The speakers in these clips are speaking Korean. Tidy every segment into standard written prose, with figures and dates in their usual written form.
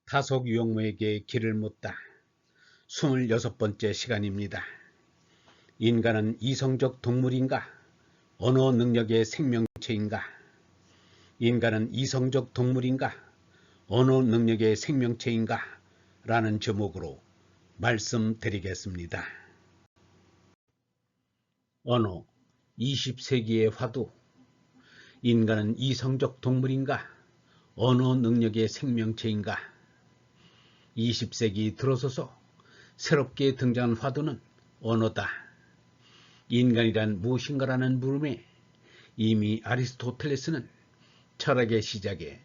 타석 유형무에게 길을 묻다. 26번째 시간입니다. 인간은 이성적 동물인가? 언어 능력의 생명체인가? 인간은 이성적 동물인가? 언어 능력의 생명체인가? 라는 제목으로 말씀드리겠습니다. 언어, 20세기의 화두. 인간은 이성적 동물인가? 언어 능력의 생명체인가? 20세기 들어서서 새롭게 등장한 화두는 언어다. 인간이란 무엇인가라는 물음에 이미 아리스토텔레스는 철학의 시작에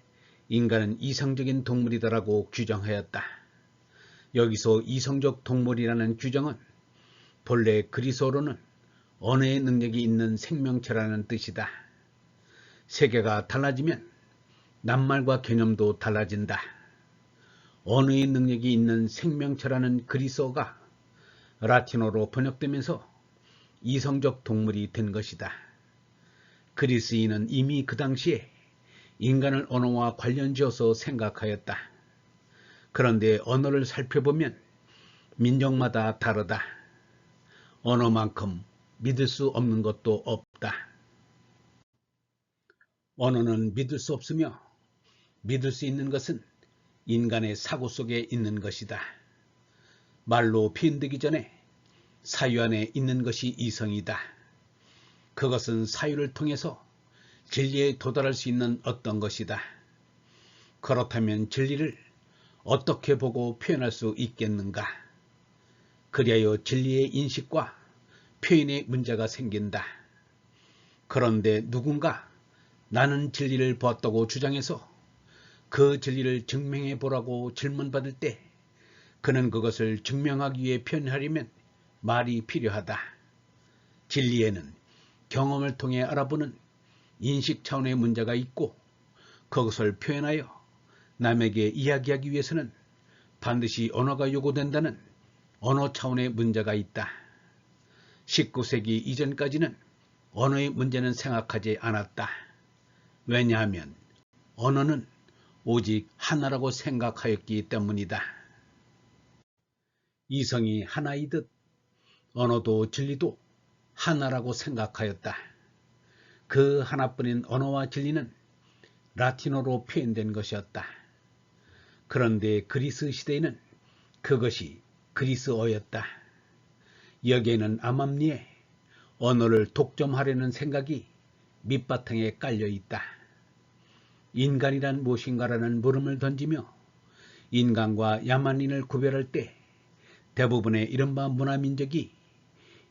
인간은 이성적인 동물이다라고 규정하였다. 여기서 이성적 동물이라는 규정은 본래 그리스어로는 언어의 능력이 있는 생명체라는 뜻이다. 세계가 달라지면 낱말과 개념도 달라진다. 언어의 능력이 있는 생명체라는 그리스어가 라틴어로 번역되면서 이성적 동물이 된 것이다. 그리스인은 이미 그 당시에 인간을 언어와 관련지어서 생각하였다. 그런데 언어를 살펴보면 민족마다 다르다. 언어만큼 믿을 수 없는 것도 없다. 언어는 믿을 수 없으며 믿을 수 있는 것은 인간의 사고 속에 있는 것이다. 말로 표현되기 전에 사유 안에 있는 것이 이성이다. 그것은 사유를 통해서 진리에 도달할 수 있는 어떤 것이다. 그렇다면 진리를 어떻게 보고 표현할 수 있겠는가? 그리하여 진리의 인식과 표현에 문제가 생긴다. 그런데 누군가 나는 진리를 보았다고 주장해서 그 진리를 증명해 보라고 질문받을 때 그는 그것을 증명하기 위해 표현하려면 말이 필요하다. 진리에는 경험을 통해 알아보는 인식 차원의 문제가 있고 그것을 표현하여 남에게 이야기하기 위해서는 반드시 언어가 요구된다는 언어 차원의 문제가 있다. 19세기 이전까지는 언어의 문제는 생각하지 않았다. 왜냐하면 언어는 오직 하나라고 생각하였기 때문이다. 이성이 하나이듯 언어도 진리도 하나라고 생각하였다. 그 하나뿐인 언어와 진리는 라틴어로 표현된 것이었다. 그런데 그리스 시대에는 그것이 그리스어였다. 여기에는 암암리에 언어를 독점하려는 생각이 밑바탕에 깔려 있다. 인간이란 무엇인가라는 물음을 던지며 인간과 야만인을 구별할 때 대부분의 이른바 문화민족이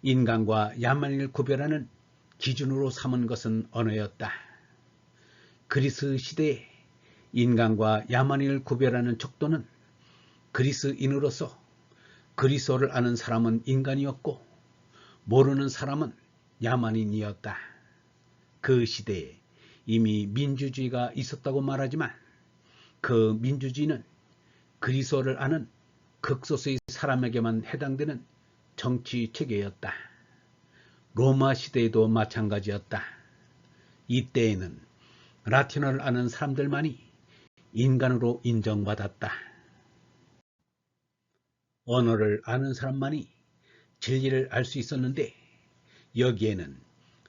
인간과 야만인을 구별하는 기준으로 삼은 것은 언어였다. 그리스 시대에 인간과 야만인을 구별하는 척도는 그리스인으로서 그리스어를 아는 사람은 인간이었고 모르는 사람은 야만인이었다. 그 시대에 이미 민주주의가 있었다고 말하지만 그 민주주의는 그리스어를 아는 극소수의 사람에게만 해당되는 정치 체계였다. 로마 시대에도 마찬가지였다. 이때에는 라틴어를 아는 사람들만이 인간으로 인정받았다. 언어를 아는 사람만이 진리를 알 수 있었는데 여기에는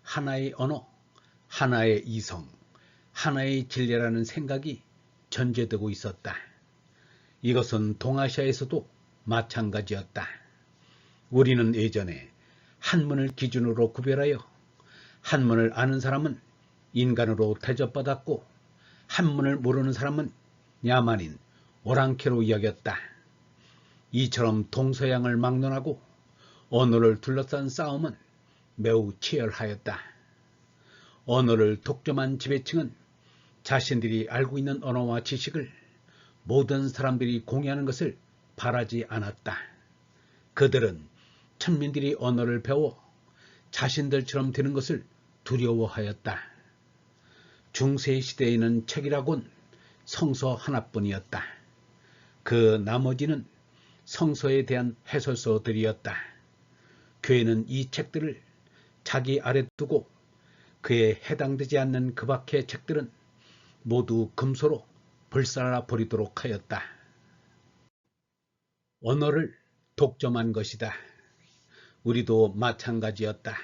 하나의 언어, 하나의 이성, 하나의 진리라는 생각이 전제되고 있었다. 이것은 동아시아에서도 마찬가지였다. 우리는 예전에 한문을 기준으로 구별하여 한문을 아는 사람은 인간으로 대접받았고 한문을 모르는 사람은 야만인, 오랑캐로 여겼다. 이처럼 동서양을 막론하고 언어를 둘러싼 싸움은 매우 치열하였다. 언어를 독점한 지배층은 자신들이 알고 있는 언어와 지식을 모든 사람들이 공유하는 것을 바라지 않았다. 그들은 천민들이 언어를 배워 자신들처럼 되는 것을 두려워하였다. 중세시대에는 책이라곤 성서 하나뿐이었다. 그 나머지는 성서에 대한 해설서들이었다. 교회는 이 책들을 자기 아래 두고 그에 해당되지 않는 그 밖의 책들은 모두 금소로 불살라 버리도록 하였다. 언어를 독점한 것이다. 우리도 마찬가지였다.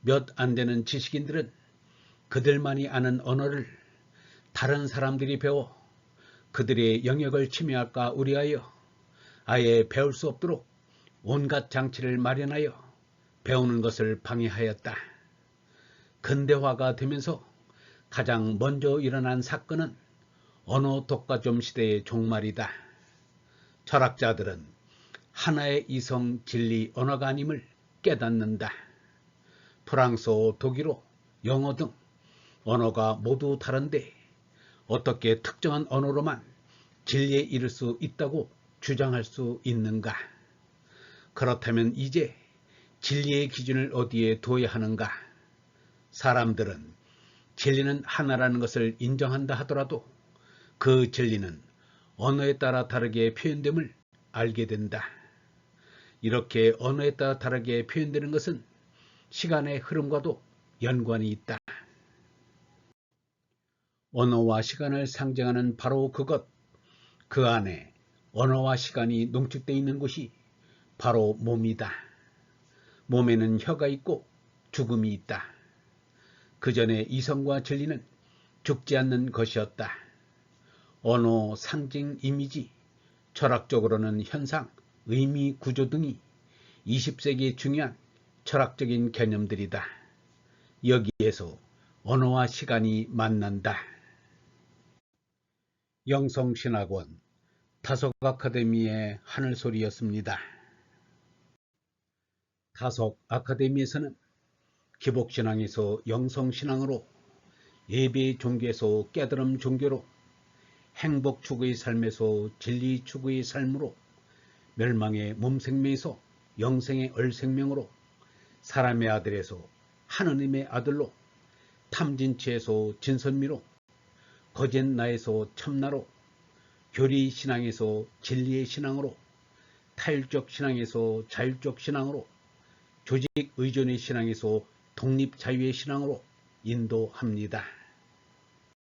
몇 안 되는 지식인들은 그들만이 아는 언어를 다른 사람들이 배워 그들의 영역을 침해할까 우려하여 아예 배울 수 없도록 온갖 장치를 마련하여 배우는 것을 방해하였다. 근대화가 되면서 가장 먼저 일어난 사건은 언어 독과점 시대의 종말이다. 철학자들은 하나의 이성 진리 언어가 아님을 깨닫는다. 프랑스어, 독일어, 영어 등 언어가 모두 다른데 어떻게 특정한 언어로만 진리에 이를 수 있다고 주장할 수 있는가? 그렇다면 이제 진리의 기준을 어디에 둬야 하는가? 사람들은 진리는 하나라는 것을 인정한다 하더라도 그 진리는 언어에 따라 다르게 표현됨을 알게 된다. 이렇게 언어에 따라 다르게 표현되는 것은 시간의 흐름과도 연관이 있다. 언어와 시간을 상징하는 바로 그것, 그 안에 언어와 시간이 농축되어 있는 곳이 바로 몸이다. 몸에는 혀가 있고 죽음이 있다. 그 전에 이성과 진리는 죽지 않는 것이었다. 언어, 상징, 이미지, 철학적으로는 현상, 의미, 구조 등이 20세기의 중요한 철학적인 개념들이다. 여기에서 언어와 시간이 만난다. 영성신학원 다속 아카데미의 하늘소리였습니다. 다속 아카데미에서는 기복신앙에서 영성신앙으로, 예배 종교에서 깨달음 종교로, 행복 추구의 삶에서 진리 추구의 삶으로, 멸망의 몸생명에서 영생의 얼생명으로, 사람의 아들에서 하느님의 아들로, 탐진치에서 진선미로, 거짓나에서 참나로, 교리신앙에서 진리의 신앙으로, 타율적 신앙에서 자율적 신앙으로, 조직 의존의 신앙에서 독립 자유의 신앙으로 인도합니다.